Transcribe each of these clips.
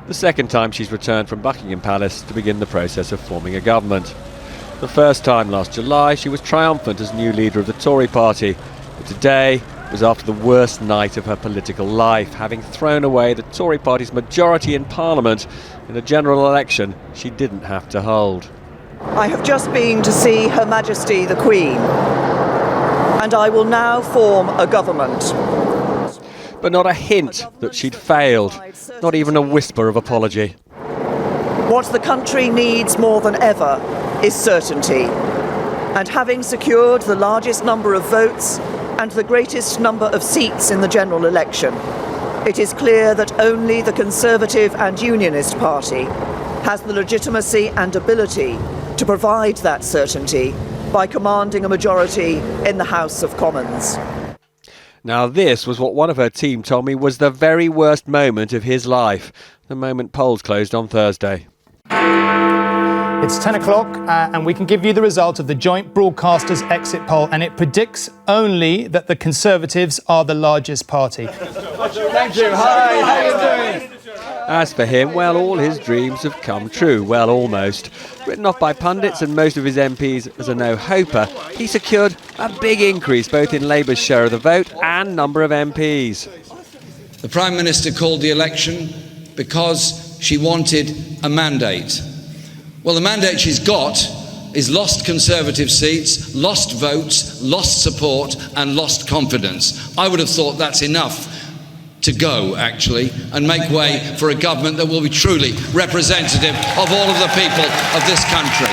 the second time she's returned from Buckingham Palace to begin the process of forming a government. The first time last July, she was triumphant as new leader of the Tory party, but today was after the worst night of her political life, having thrown away the Tory party's majority in Parliament in a general election she didn't have to hold. I have just been to see Her Majesty the Queen, and I will now form a government. But not a hint that she'd failed, not even a whisper of apology. What the country needs more than ever is certainty. And having secured the largest number of votes and the greatest number of seats in the general election, it is clear that only the Conservative and Unionist party has the legitimacy and ability to provide that certainty by commanding a majority in the House of Commons. Now this was what one of her team told me was the very worst moment of his life, the moment polls closed on Thursday. It's 10 o'clock and we can give you the result of the Joint Broadcasters exit poll, and it predicts only that the Conservatives are the largest party. Thank you. Hi, how are you doing? As for him, well, all his dreams have come true. Well, almost. Written off by pundits and most of his MPs as a no-hoper, he secured a big increase both in Labour's share of the vote and number of MPs. The Prime Minister called the election because she wanted a mandate. Well, the mandate she's got is lost Conservative seats, lost votes, lost support and lost confidence. I would have thought that's enough to go, actually, and make way for a government that will be truly representative of all of the people of this country.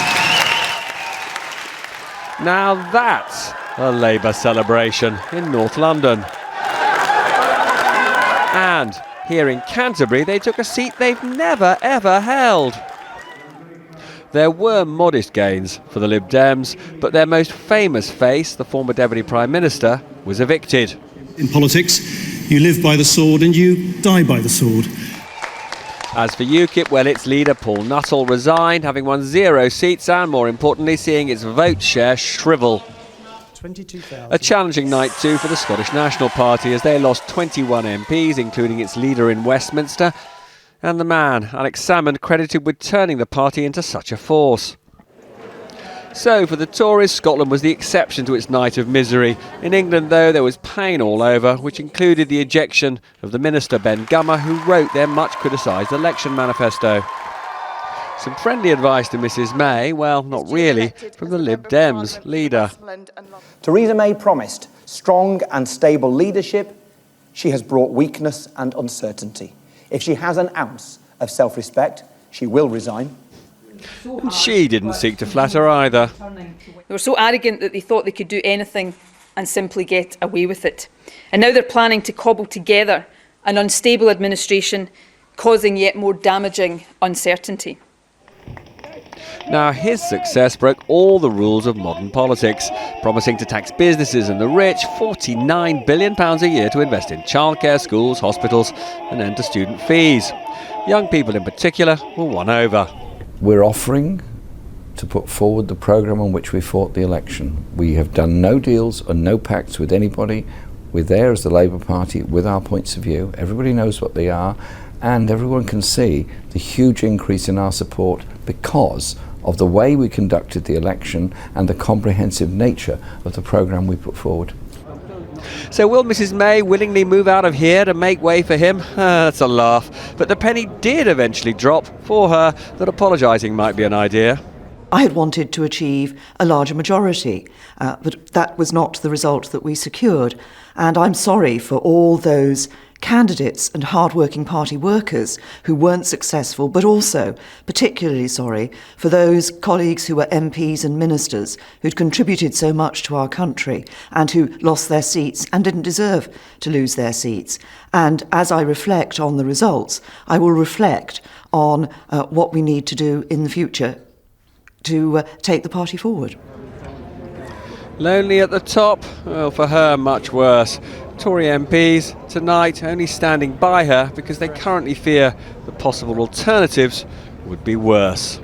Now that's a Labour celebration in North London. And here in Canterbury, they took a seat they've never, ever held. There were modest gains for the Lib Dems, but their most famous face, the former Deputy Prime Minister, was evicted. In politics, you live by the sword and you die by the sword. As for UKIP, well, its leader Paul Nuttall resigned, having won 0 seats and, more importantly, seeing its vote share shrivel. A challenging night too for the Scottish National Party, as they lost 21 MPs, including its leader in Westminster, and the man, Alex Salmond, credited with turning the party into such a force. So for the Tories, Scotland was the exception to its night of misery. In England, though, there was pain all over, which included the ejection of the minister Ben Gummer, who wrote their much criticised election manifesto. Some friendly advice to Mrs May, well, not really, from the Lib Dems leader. Theresa May promised strong and stable leadership. She has brought weakness and uncertainty. If she has an ounce of self-respect, she will resign. And she didn't seek to flatter either. They were so arrogant that they thought they could do anything and simply get away with it. And now they're planning to cobble together an unstable administration, causing yet more damaging uncertainty. Now his success broke all the rules of modern politics, promising to tax businesses and the rich £49 billion a year to invest in childcare, schools, hospitals and end to student fees. Young people in particular were won over. We're offering to put forward the programme on which we fought the election. We have done no deals and no pacts with anybody. We're there as the Labour Party with our points of view. Everybody knows what they are, and everyone can see the huge increase in our support because of the way we conducted the election and the comprehensive nature of the programme we put forward. So will Mrs May willingly move out of here to make way for him? That's a laugh. But the penny did eventually drop for her that apologising might be an idea. I had wanted to achieve a larger majority, but that was not the result that we secured. And I'm sorry for all those candidates and hard-working party workers who weren't successful, but also particularly sorry for those colleagues who were MPs and ministers who'd contributed so much to our country and who lost their seats and didn't deserve to lose their seats. And as I reflect on the results, I will reflect on what we need to do in the future to take the party forward. Lonely at the top? Well, for her, much worse. Tory MPs tonight only standing by her because they currently fear the possible alternatives would be worse.